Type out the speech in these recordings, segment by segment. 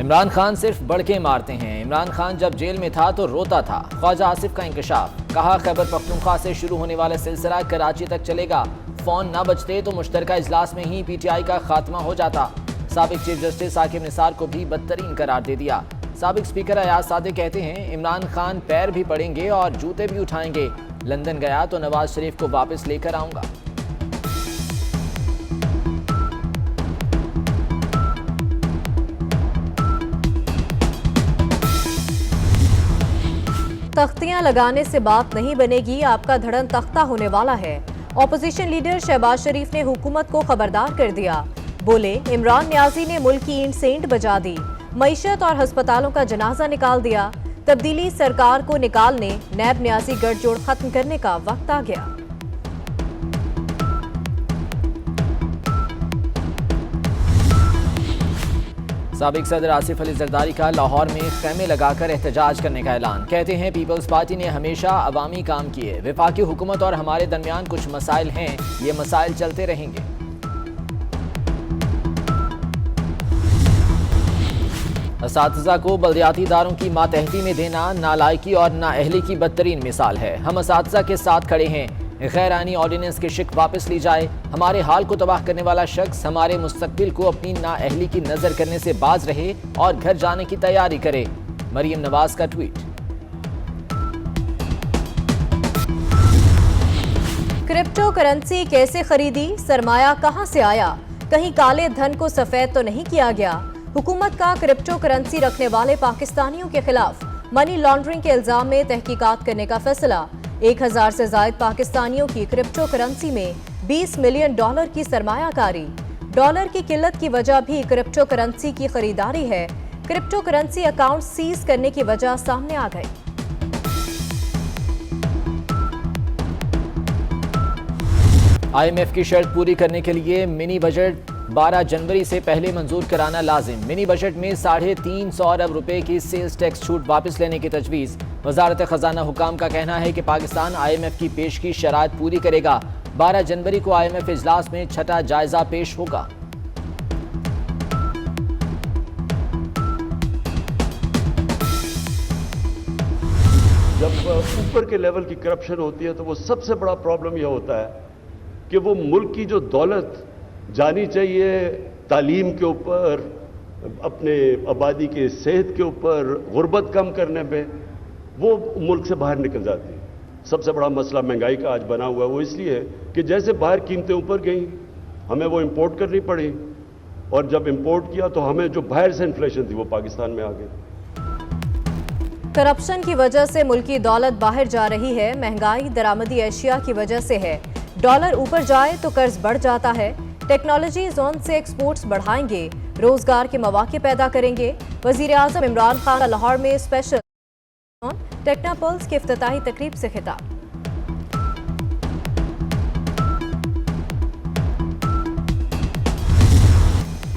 इमरान खान सिर्फ बड़के मारते हैं। इमरान खान जब जेल में था तो रोता था। ख्वाजा आसिफ का इंकशाफ। कहा खैबर पख्तूनख्वा से शुरू होने वाला सिलसिला कराची तक चलेगा। फोन न बजते तो मुश्तरका इजलास में ही PTI का खात्मा हो जाता। साबिक चीफ जस्टिस साकिब निसार को भी बदतरीन करार दे दिया। साबिक स्पीकर अयाज सादिक कहते हैं इमरान खान पैर भी पड़ेंगे और जूते भी उठाएंगे। लंदन गया तो नवाज शरीफ को वापस लेकर आऊंगा। तख्तियां लगाने से बात नहीं बनेगी, आपका धड़न तख्ता होने वाला है। ऑपोजिशन लीडर शहबाज शरीफ ने हुकूमत को खबरदार कर दिया। बोले इमरान न्याजी ने मुल्क की ईंट से ईंट बजा दी, मईशत और अस्पतालों का जनाजा निकाल दिया। तब्दीली सरकार को निकालने नैब न्याजी गठजोड़ खत्म करने का वक्त आ गया। साबिक सदर आसिफ अली जरदारी का लाहौर में खैमे लगाकर एहतजाज करने का ऐलान। कहते हैं पीपल्स पार्टी ने हमेशा अवामी काम किए। वफाकी हुकूमत और हमारे दरमियान कुछ मसाइल हैं, ये मसाइल चलते रहेंगे। असातिज़ा को बल्दियाती इदारों की मातहती में देना नालायकी और नाअहली की बदतरीन मिसाल है। हम असातिज़ा के साथ खड़े हैं। गैर आईनी ऑर्डिनेंस की शिक वापस ली जाए। हमारे हाल को तबाह करने वाला शख्स हमारे मुस्तकबिल को अपनी नाअहली की नजर करने से बाज रहे और घर जाने की तैयारी करे। मरियम नवाज का ट्वीट। क्रिप्टो करेंसी कैसे खरीदी, सरमाया कहां से आया, कहीं काले धन को सफेद तो नहीं किया गया। हुकूमत का क्रिप्टो करेंसी रखने वाले पाकिस्तानियों के खिलाफ मनी लॉन्ड्रिंग के इल्जाम में तहकीकात करने का फैसला। 1000 से जायद पाकिस्तानियों की क्रिप्टो करेंसी में $20 मिलियन की सरमायाकारी। डॉलर की किल्लत की वजह भी क्रिप्टो करेंसी की खरीदारी है। क्रिप्टो करेंसी अकाउंट सीज करने की वजह सामने आ गई। IMF की शर्त पूरी करने के लिए मिनी बजट 12 जनवरी से पहले मंजूर कराना लाजिम। मिनी बजट में 350 अरब रुपए की सेल्स टैक्स छूट वापस लेने की तजवीज़। वजारत खजाना हुकाम का कहना है कि पाकिस्तान IMF की पेश की शराइत पूरी करेगा। 12 जनवरी को IMF इजलास में छठा जायजा पेश होगा। जब ऊपर के लेवल की करप्शन होती है तो वो सबसे बड़ा प्रॉब्लम यह होता है कि वो मुल्क की जो दौलत जानी चाहिए तालीम के ऊपर, अपने आबादी के सेहत के ऊपर, गुर्बत कम करने पे, वो मुल्क से बाहर निकल जाती है। सबसे बड़ा मसला महंगाई का आज बना हुआ है। वो इसलिए है कि जैसे बाहर कीमतें ऊपर गई, हमें वो इंपोर्ट करनी पड़ी, और जब इंपोर्ट किया तो हमें जो बाहर से इन्फ्लेशन थी वो पाकिस्तान में आ गई। करप्शन की वजह से मुल्की दौलत बाहर जा रही है। महंगाई दरामदी एशिया की वजह से है। डॉलर ऊपर जाए तो कर्ज बढ़ जाता है। टेक्नोलॉजी जोन से एक्सपोर्ट्स बढ़ाएंगे, रोजगार के मौके पैदा करेंगे। वजीर आजम इमरान खान का लाहौर में स्पेशल टेक्नोपल्स की इफ्तिताही तकरीब से खिताब।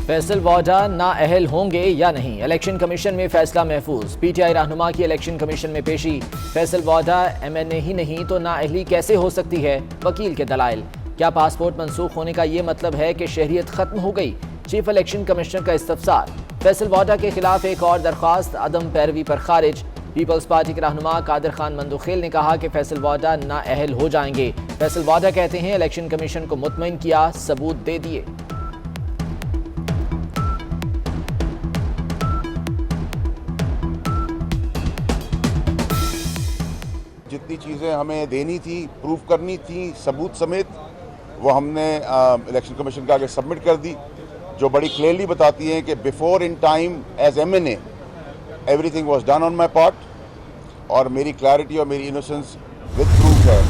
फैसल वाडा नाअहल होंगे या नहीं, इलेक्शन कमीशन में फैसला महफूज। PTI रहनुमा की इलेक्शन कमीशन में पेशी। फैसल वाडा MNA ही नहीं तो नाअहली कैसे हो सकती है, वकील के दलाइल। क्या पासपोर्ट मंसूख होने का ये मतलब है कि शहरियत खत्म हो गई? चीफ इलेक्शन कमिश्नर का इस्तफसार। फैसल वाडा के खिलाफ एक और दरख्वास्त अदम पैरवी पर खारिज। पीपल्स पार्टी के रहनुमा कादिर खान मंदुखेल ने कहा कि फैसल वाडा नाअहल हो जाएंगे। फैसल वाडा कहते हैं इलेक्शन कमीशन को मुतमईन किया, सबूत दे दिए। जितनी चीज़ें हमें देनी थी, प्रूफ करनी थी सबूत समेत, वो हमने इलेक्शन कमीशन के आगे सबमिट कर दी, जो बड़ी क्लियरली बताती हैं कि before in time as MNA everything was done on my part, और मेरी क्लैरिटी और मेरी इनोसेंस विद प्रूफ है।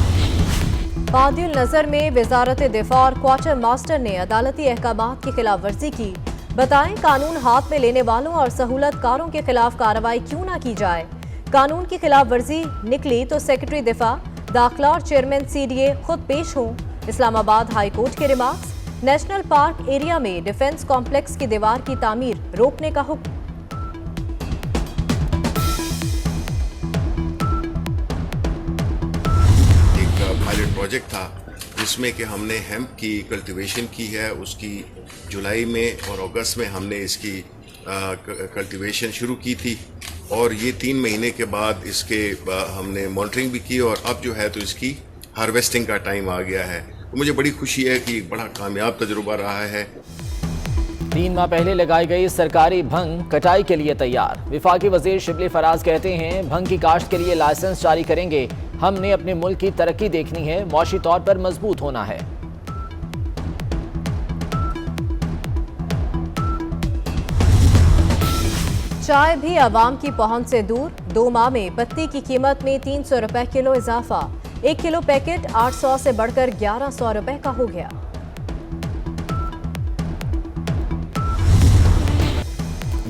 बादिल नजर में वजारत दिफा और क्वार्टर मास्टर ने अदालती अहकामात की खिलाफ वर्जी की। बताएं कानून हाथ में लेने वालों और सहूलतकारों के खिलाफ कार्रवाई क्यों ना की जाए। कानून की खिलाफ वर्जी निकली तो सेक्रेटरी दिफा, दाखिला और चेयरमैन CDA खुद पेश हों। इस्लामाबाद हाई कोर्ट के रिमार्क्स। नेशनल पार्क एरिया में डिफेंस कॉम्प्लेक्स की दीवार की तामीर रोकने का हुक्म। एक पायलट प्रोजेक्ट था जिसमें कि हमने हेम्प की कल्टीवेशन की है, उसकी जुलाई में और अगस्त में हमने इसकी कल्टीवेशन शुरू की थी और ये 3 महीने के बाद इसके हमने मॉनिटरिंग भी की और अब जो है तो इसकी हार्वेस्टिंग का टाइम आ गया है। तो मुझे बड़ी खुशी है कि एक बड़ा कामयाब तजुर्बा रहा है। 3 माह पहले लगाई गई सरकारी भंग कटाई के लिए तैयार। विफाकी वजीर शिबली फराज कहते हैं, भंग की काश्त के लिए लाइसेंस जारी करेंगे। हमने अपने मुल्क की तरक्की देखनी है, मौशी तौर पर मजबूत होना है। चाय भी आवाम की पहुंच से दूर। 2 माह में पत्ती की कीमत में 300 रुपए किलो इजाफा। 1 किलो पैकेट 800 से बढ़कर 1100 रुपए का हो गया।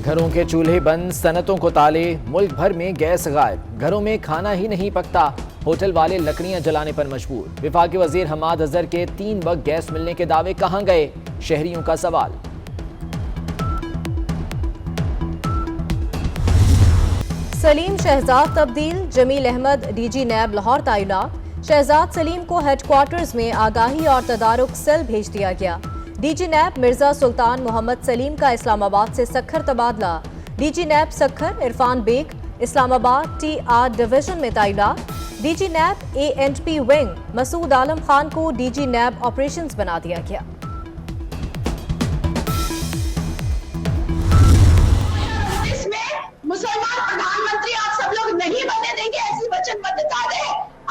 घरों के चूल्हे बंद, सनतों को ताले, मुल्क भर में गैस गायब। घरों में खाना ही नहीं पकता, होटल वाले लकड़ियां जलाने पर मजबूर। विफाकी वजीर हमाद अजहर के 3 वक्त गैस मिलने के दावे कहां गए, शहरियों का सवाल। सलीम शहजाद तब्दील। जमील अहमद डीजी नैब लाहौर तैनात। शहजाद सलीम को हेडक्वार्टर्स में आगाही और तदारुक सेल भेज दिया गया। डीजी नैब मिर्जा सुल्तान मोहम्मद सलीम का इस्लामाबाद से सक्खर तबादला। DG NAB Sukkur Irfan Baig Islamabad TR division में तैनात। DG NAB A&P wing Masood Alam Khan को डीजी नैब ऑपरेशंस बना दिया गया। मुसलमान प्रधानमंत्री आप सब लोग नहीं बनने देंगे, ऐसी वचनबद्धता दे।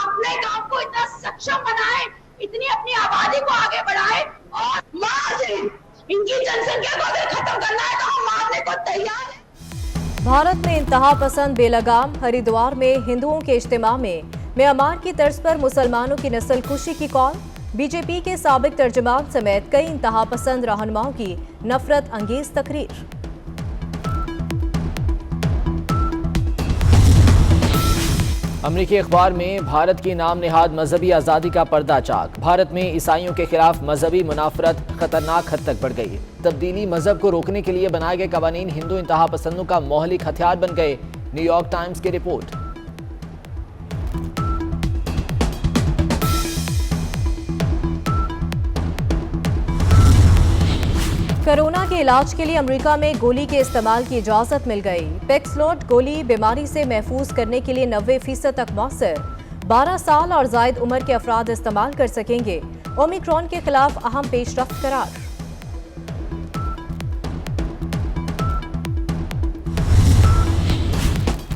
अपने काम को इतना सक्षम बनाए, इतनी अपनी आबादी को आगे बढ़ाए और मार दे। इनकी जनसंख्या को अगर खत्म करना है तो हम मारने को तैयार हैं। भारत में इंतहा पसंद बेलगाम। हरिद्वार में हिंदुओं के इज्तिमा में म्यांमार की तर्ज पर मुसलमानों की नस्ल कुशी की कॉल। बीजेपी के साबिक तर्जुमान समेत कई इंतहा पसंद रहनुमाओं की नफरत अंगेज तकरीर। अमरीकी अखबार में भारत की नाम निहाद मजहबी आज़ादी का पर्दा चाक। भारत में ईसाइयों के खिलाफ मजहबी मुनाफरत खतरनाक हद तक बढ़ गई। तब्दीली मजहब को रोकने के लिए बनाए गए कवानीन हिंदू इंतहा पसंदों का मोहलिक हथियार बन गए। न्यूयॉर्क टाइम्स की रिपोर्ट। कोरोना के इलाज के लिए अमेरिका में गोली के इस्तेमाल की इजाजत मिल गई। पैक्सलोड गोली बीमारी से महफूज करने के लिए 90% तक मौसर। 12 साल और जायद उम्र के अफराद इस्तेमाल कर सकेंगे। ओमिक्रॉन के खिलाफ अहम पेशरफ्त करार।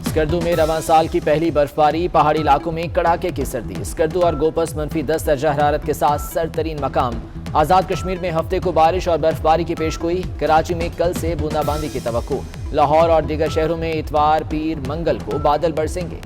स्कर्दू में रवां साल की पहली बर्फबारी। पहाड़ी इलाकों में कड़ाके की सर्दी। स्कर्दू और गोपस -10 दर्जा हरारत के साथ सर्दतरीन मकाम। आज़ाद कश्मीर में हफ्ते को बारिश और बर्फबारी की पेशगोई। कराची में कल से बूंदाबांदी की तवक्को। लाहौर और दीगर शहरों में इतवार, पीर, मंगल को बादल बरसेंगे।